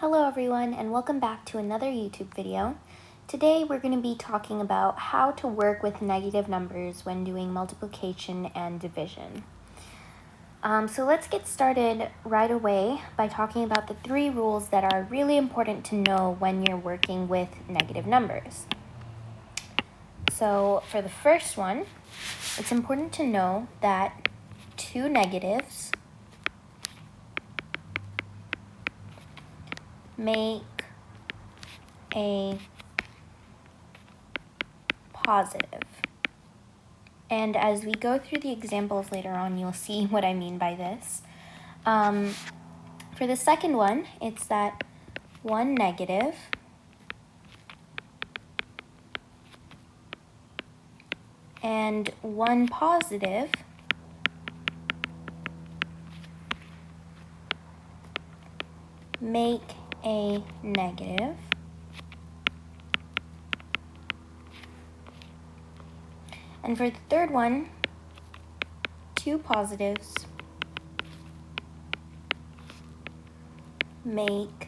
Hello everyone and welcome back to another YouTube video. Today we're going to be talking about how to work with negative numbers when doing multiplication and division. So let's get started right away by talking about the three rules that are really important to know when you're working with negative numbers. So for the first one, it's important to know that two negatives make a positive. And as we go through the examples later on, you'll see what I mean by this. For the second one, it's that one negative and one positive make a negative. And for the third one, two positives make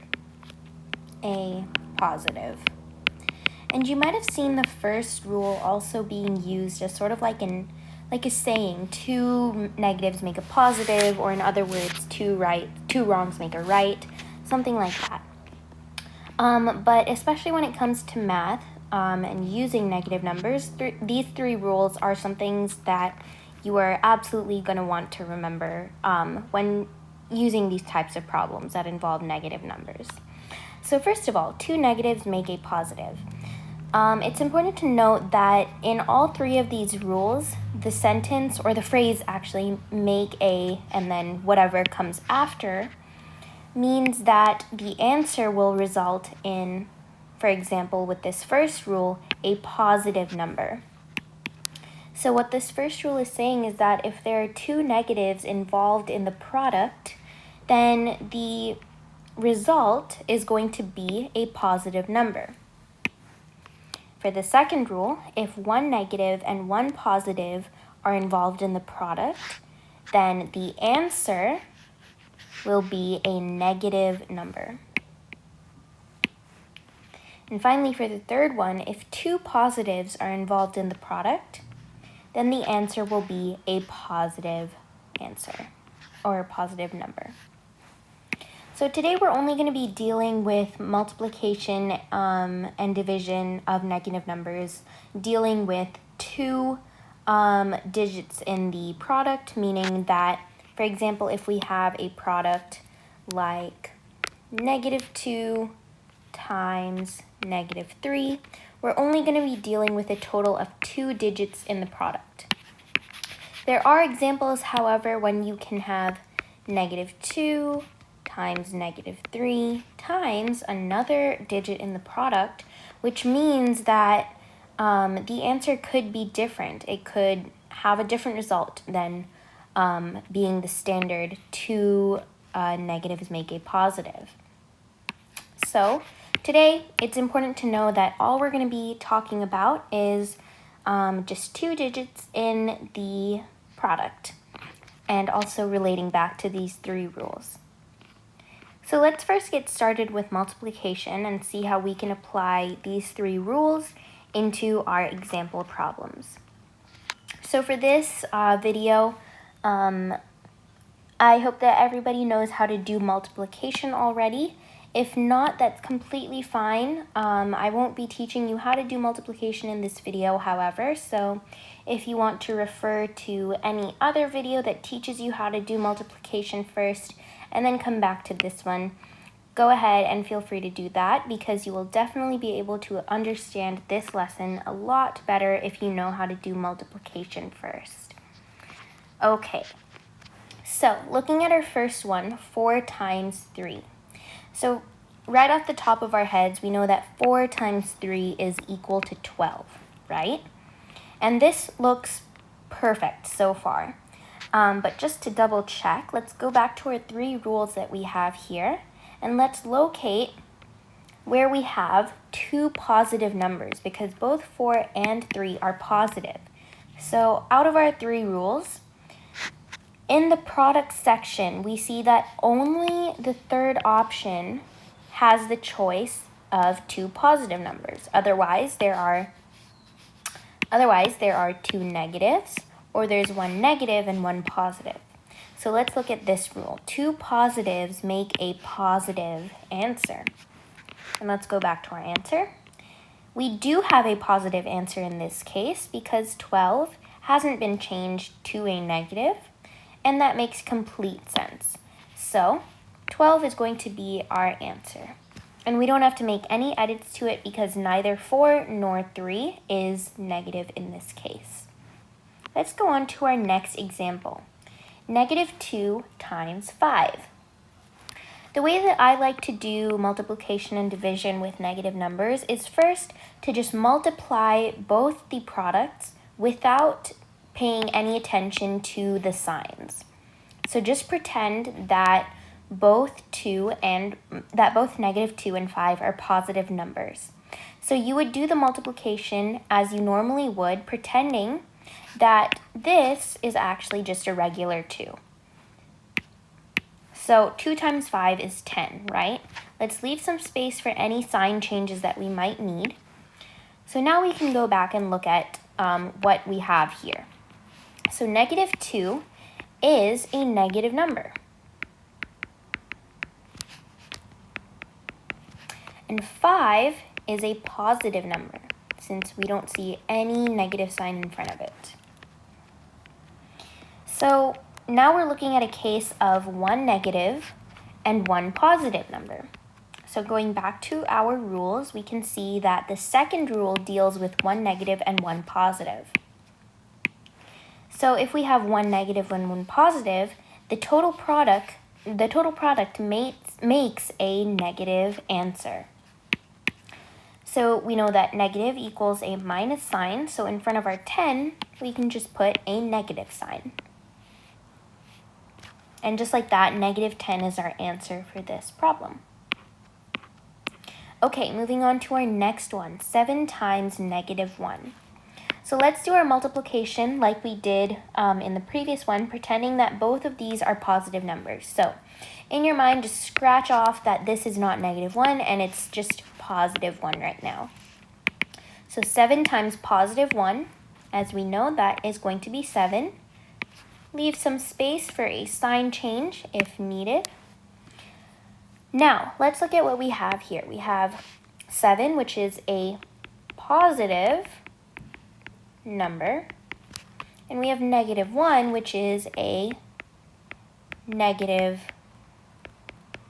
a positive. And you might have seen the first rule also being used as sort of like a saying, two negatives make a positive, or in other words, two wrongs make a right, something like that. But especially when it comes to math, and using negative numbers, these three rules are some things that you are absolutely going to want to remember when using these types of problems that involve negative numbers. So first of all, two negatives make a positive. It's important to note that in all three of these rules, the sentence or the phrase actually make a and then whatever comes after means that the answer will result in, for example, with this first rule, a positive number. So what this first rule is saying is that if there are two negatives involved in the product, then the result is going to be a positive number. For the second rule, if one negative and one positive are involved in the product, then the answer will be a negative number. And finally, for the third one, if two positives are involved in the product, then the answer will be a positive answer or a positive number. So today we're only going to be dealing with multiplication and division of negative numbers, dealing with two digits in the product, meaning that, for example, if we have a product like -2 times -3, we're only going to be dealing with a total of two digits in the product. There are examples, however, when you can have -2 times -3 times another digit in the product, which means that the answer could be different. It could have a different result than being the standard two negatives make a positive. So today, it's important to know that all we're going to be talking about is just two digits in the product, and also relating back to these three rules. So let's first get started with multiplication and see how we can apply these three rules into our example problems. So for this video, I hope that everybody knows how to do multiplication already. If not, that's completely fine. I won't be teaching you how to do multiplication in this video, however, so if you want to refer to any other video that teaches you how to do multiplication first and then come back to this one, go ahead and feel free to do that, because you will definitely be able to understand this lesson a lot better if you know how to do multiplication first. Okay, so looking at our first one, 4 times 3. So right off the top of our heads, we know that 4 times 3 is equal to 12, right? And this looks perfect so far. But just to double check, let's go back to our three rules that we have here, and let's locate where we have two positive numbers, because both 4 and 3 are positive. So out of our three rules, in the product section, we see that only the third option has the choice of two positive numbers. Otherwise, there are two negatives, or there's one negative and one positive. So let's look at this rule. Two positives make a positive answer. And let's go back to our answer. We do have a positive answer in this case because 12 hasn't been changed to a negative, and that makes complete sense. So 12 is going to be our answer. And we don't have to make any edits to it because neither 4 nor 3 is negative in this case. Let's go on to our next example. -2 times 5. The way that I like to do multiplication and division with negative numbers is first to just multiply both the products without paying any attention to the signs. So just pretend that both -2 and -5 are positive numbers. So you would do the multiplication as you normally would, pretending that this is actually just a regular 2. So 2 times 5 is 10, right? Let's leave some space for any sign changes that we might need. So now we can go back and look at what we have here. So -2 is a negative number. And 5 is a positive number, since we don't see any negative sign in front of it. So now we're looking at a case of one negative and one positive number. So going back to our rules, we can see that the second rule deals with one negative and one positive. So if we have one negative and one positive, the total product makes a negative answer. So we know that negative equals a minus sign, so in front of our 10, we can just put a negative sign. And just like that, -10 is our answer for this problem. Okay, moving on to our next one, 7 times -1. So let's do our multiplication like we did in the previous one, pretending that both of these are positive numbers. So in your mind, just scratch off that this is not -1 and it's just +1 right now. So 7 times +1, as we know, that is going to be 7. Leave some space for a sign change if needed. Now, let's look at what we have here. We have 7, which is a positive number, and we have -1, which is a negative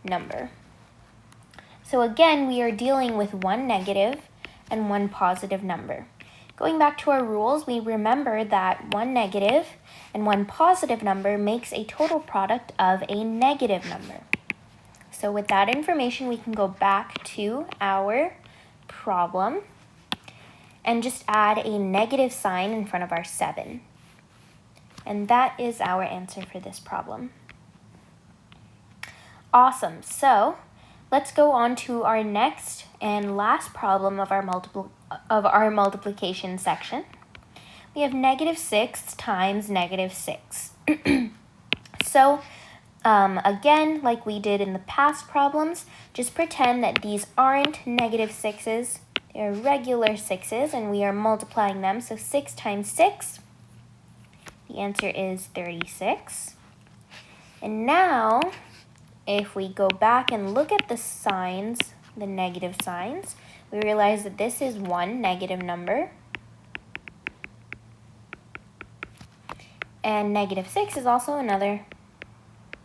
number. So again, we are dealing with one negative and one positive number. Going back to our rules, we remember that one negative and one positive number makes a total product of a negative number. So with that information, we can go back to our problem and just add a negative sign in front of our 7. And that is our answer for this problem. Awesome. So let's go on to our next and last problem of our multiplication section. We have -6 times -6. So again, like we did in the past problems, just pretend that these aren't -6s. They're regular 6s, and we are multiplying them. So 6 times 6, the answer is 36. And now, if we go back and look at the signs, the negative signs, we realize that this is one negative number. And -6 is also another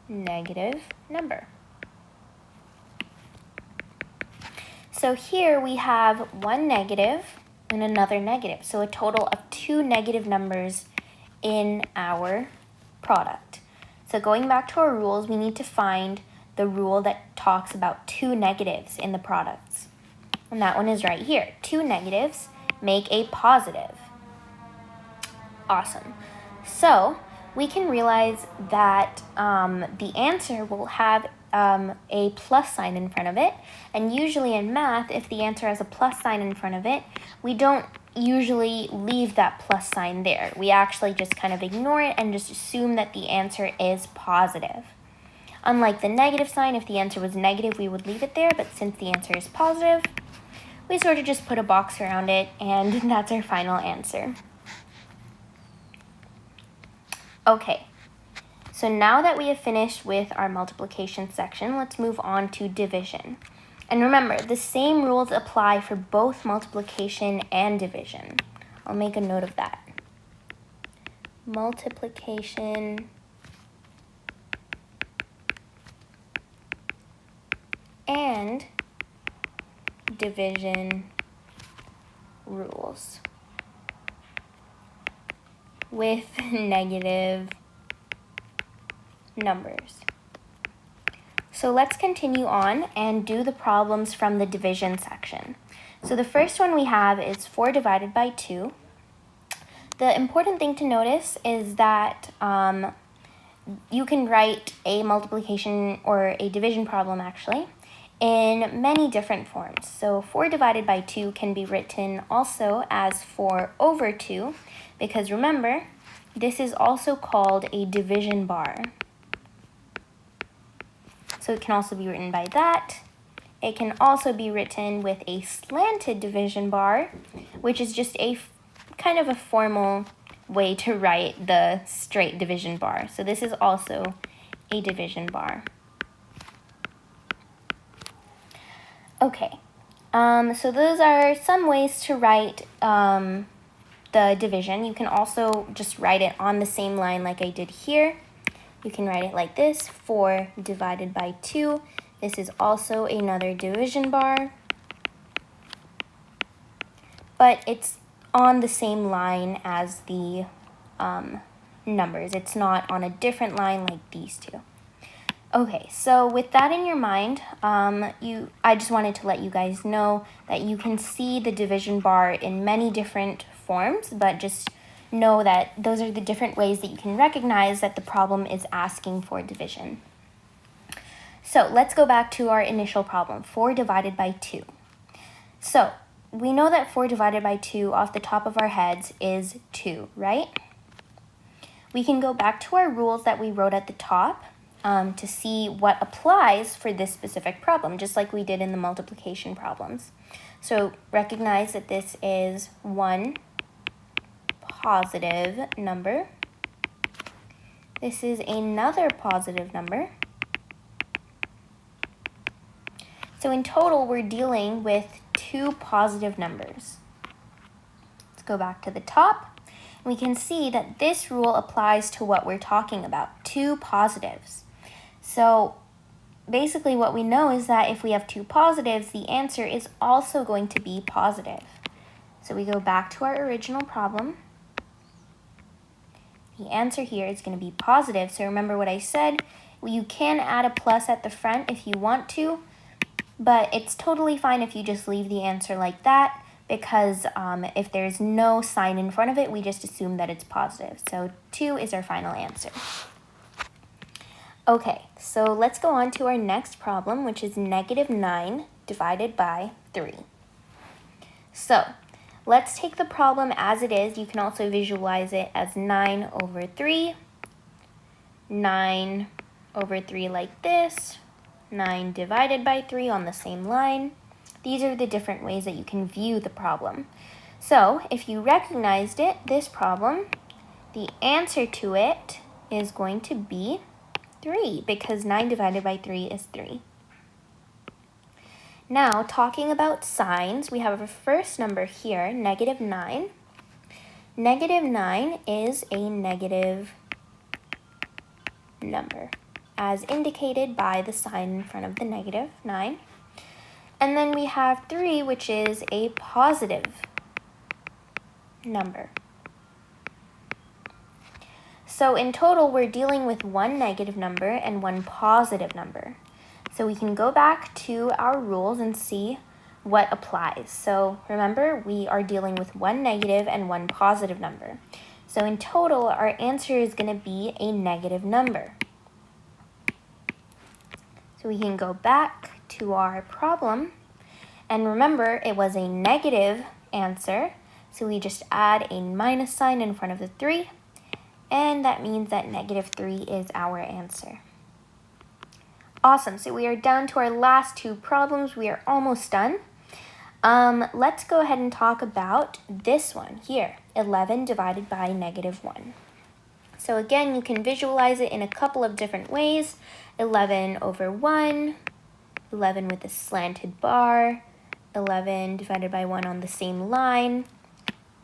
negative number. So here we have one negative and another negative. So a total of 2 negative numbers in our product. So going back to our rules, we need to find the rule that talks about 2 negatives in the products. And that one is right here. 2 negatives make a positive. Awesome. So we can realize that the answer will have a plus sign in front of it. And usually in math, if the answer has a plus sign in front of it, we don't usually leave that plus sign there. We actually just kind of ignore it and just assume that the answer is positive. Unlike the negative sign, if the answer was negative, we would leave it there, but since the answer is positive, we sort of just put a box around it, and that's our final answer. Okay, so now that we have finished with our multiplication section, let's move on to division. And remember, the same rules apply for both multiplication and division. I'll make a note of that. Multiplication and division rules with negative numbers. So let's continue on and do the problems from the division section. So the first one we have is 4 divided by 2. The important thing to notice is that you can write a multiplication or a division problem actually in many different forms. So 4 divided by 2 can be written also as 4 over 2, because remember, this is also called a division bar. So it can also be written by that. It can also be written with a slanted division bar, which is just a kind of a formal way to write the straight division bar. So this is also a division bar. Okay, so those are some ways to write the division. You can also just write it on the same line like I did here. You can write it like this, 4 divided by 2. This is also another division bar, but it's on the same line as the numbers. It's not on a different line like these two. Okay, so with that in your mind, I just wanted to let you guys know that you can see the division bar in many different forms, but just know that those are the different ways that you can recognize that the problem is asking for division. So let's go back to our initial problem, 4 divided by 2. So we know that 4 divided by 2 off the top of our heads is 2, right? We can go back to our rules that we wrote at the top to see what applies for this specific problem, just like we did in the multiplication problems. So recognize that this is one positive number. This is another positive number. So in total, we're dealing with 2 positive numbers. Let's go back to the top. We can see that this rule applies to what we're talking about, 2 positives. So basically what we know is that if we have 2 positives, the answer is also going to be positive. So we go back to our original problem. The answer here is going to be positive. So remember what I said, you can add a plus at the front if you want to, but it's totally fine if you just leave the answer like that, because if there's no sign in front of it, we just assume that it's positive. So 2 is our final answer. Okay, so let's go on to our next problem, which is -9 divided by 3. So let's take the problem as it is. You can also visualize it as 9 over 3, 9 over 3 like this, 9 divided by 3 on the same line. These are the different ways that you can view the problem. So if you recognized it, this problem, the answer to it is going to be 3, because 9 divided by 3 is 3. Now, talking about signs, we have our first number here, -9. -9 is a negative number, as indicated by the sign in front of the -9. And then we have 3, which is a positive number. So in total, we're dealing with 1 negative number and 1 positive number. So we can go back to our rules and see what applies. So remember, we are dealing with 1 negative and 1 positive number. So in total, our answer is going to be a negative number. So we can go back to our problem. And remember, it was a negative answer. So we just add a minus sign in front of the 3. And that means that -3 is our answer. Awesome, so we are down to our last two problems. We are almost done. Let's go ahead and talk about this one here, 11 divided by -1. So again, you can visualize it in a couple of different ways. 11 over 1, 11 with a slanted bar, 11 divided by 1 on the same line.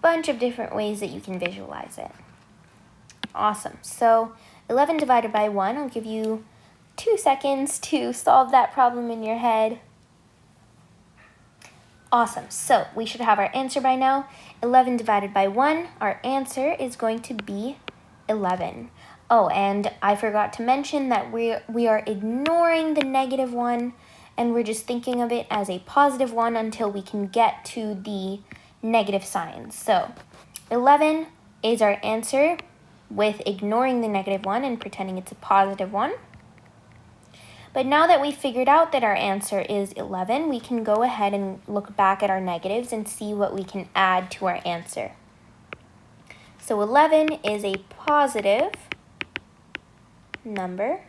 Bunch of different ways that you can visualize it. Awesome, so 11 divided by 1, I'll give you 2 seconds to solve that problem in your head. Awesome, so we should have our answer by now. 11 divided by 1, our answer is going to be 11. Oh, and I forgot to mention that we are ignoring the -1, and we're just thinking of it as a +1 until we can get to the negative signs. So 11 is our answer with ignoring the -1 and pretending it's a +1. But now that we've figured out that our answer is 11, we can go ahead and look back at our negatives and see what we can add to our answer. So 11 is a positive number.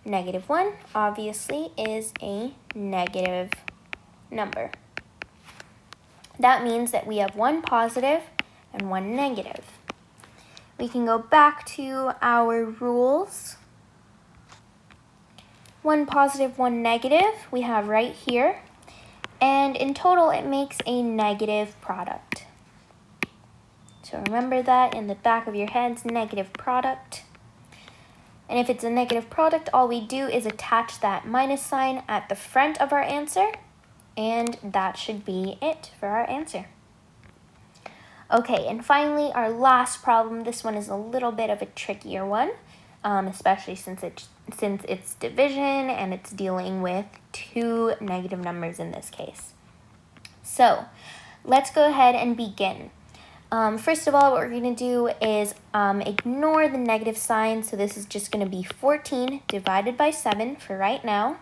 -1 obviously is a negative number. That means that we have one positive and one negative. We can go back to our rules. One positive, one negative we have right here. And in total, it makes a negative product. So remember that in the back of your heads, negative product. And if it's a negative product, all we do is attach that minus sign at the front of our answer. And that should be it for our answer. Okay, and finally, our last problem. This one is a little bit of a trickier one, especially since it's division and it's dealing with two negative numbers in this case. So let's go ahead and begin. First of all, what we're going to do is ignore the negative sign. So this is just going to be 14 divided by 7 for right now.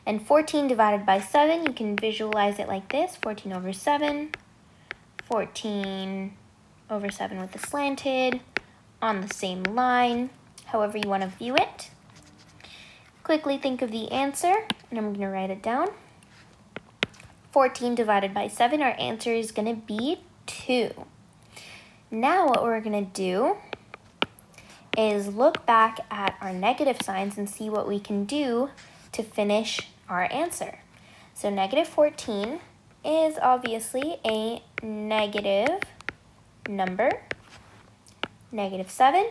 And 14 divided by 7, you can visualize it like this, 14 over 7, 14 over 7 with the slanted, on the same line, however you want to view it. Quickly think of the answer, and I'm going to write it down. 14 divided by 7, our answer is going to be 2. Now what we're going to do is look back at our negative signs and see what we can do to finish our answer. So -14 is obviously a negative number. -7,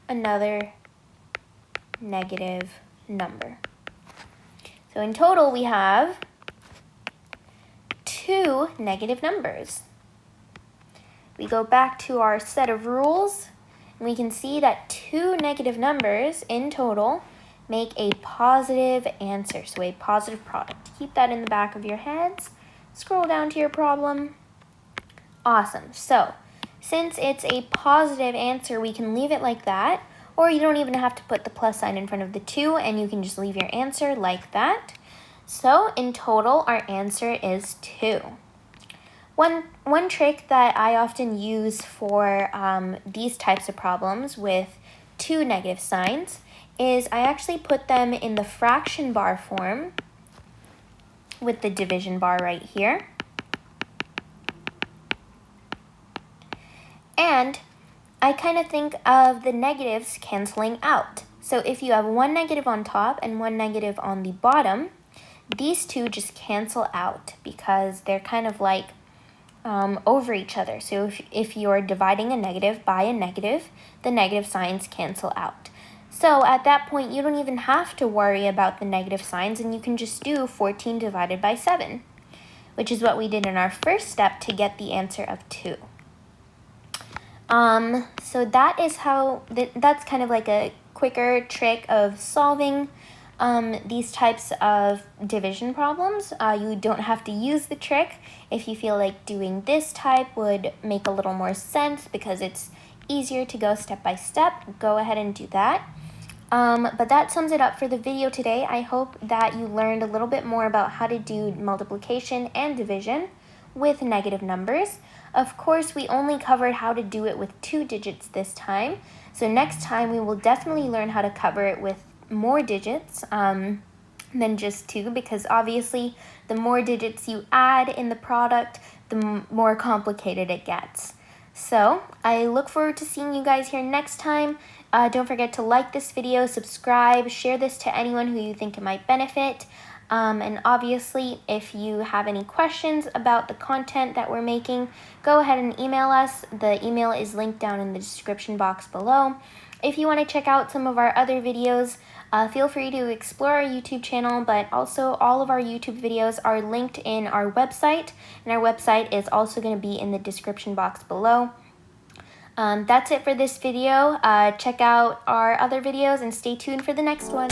another negative number. So in total, we have 2 negative numbers. We go back to our set of rules, and we can see that 2 negative numbers in total make a positive answer, so a positive product. Keep that in the back of your heads. Scroll down to your problem. Awesome. So since it's a positive answer, we can leave it like that, or you don't even have to put the plus sign in front of the 2, and you can just leave your answer like that. So in total, our answer is 2. One trick that I often use for these types of problems with 2 negative signs is I actually put them in the fraction bar form with the division bar right here. And I kind of think of the negatives canceling out. So if you have one negative on top and one negative on the bottom, these two just cancel out because they're kind of like over each other. So if you're dividing a negative by a negative, the negative signs cancel out. So at that point, you don't even have to worry about the negative signs, and you can just do 14 divided by 7, which is what we did in our first step to get the answer of 2. So that is how, that's kind of like a quicker trick of solving these types of division problems. You don't have to use the trick. If you feel like doing this type would make a little more sense because it's easier to go step by step, go ahead and do that. But that sums it up for the video today. I hope that you learned a little bit more about how to do multiplication and division with negative numbers. Of course, we only covered how to do it with 2 digits this time. So next time we will definitely learn how to cover it with more digits than just 2, because obviously the more digits you add in the product, the more complicated it gets. So I look forward to seeing you guys here next time. Don't forget to like this video, subscribe, share this to anyone who you think it might benefit. And obviously, if you have any questions about the content that we're making, go ahead and email us. The email is linked down in the description box below. If you want to check out some of our other videos, feel free to explore our YouTube channel, but also all of our YouTube videos are linked in our website, and our website is also going to be in the description box below. That's it for this video. Check out our other videos and stay tuned for the next one.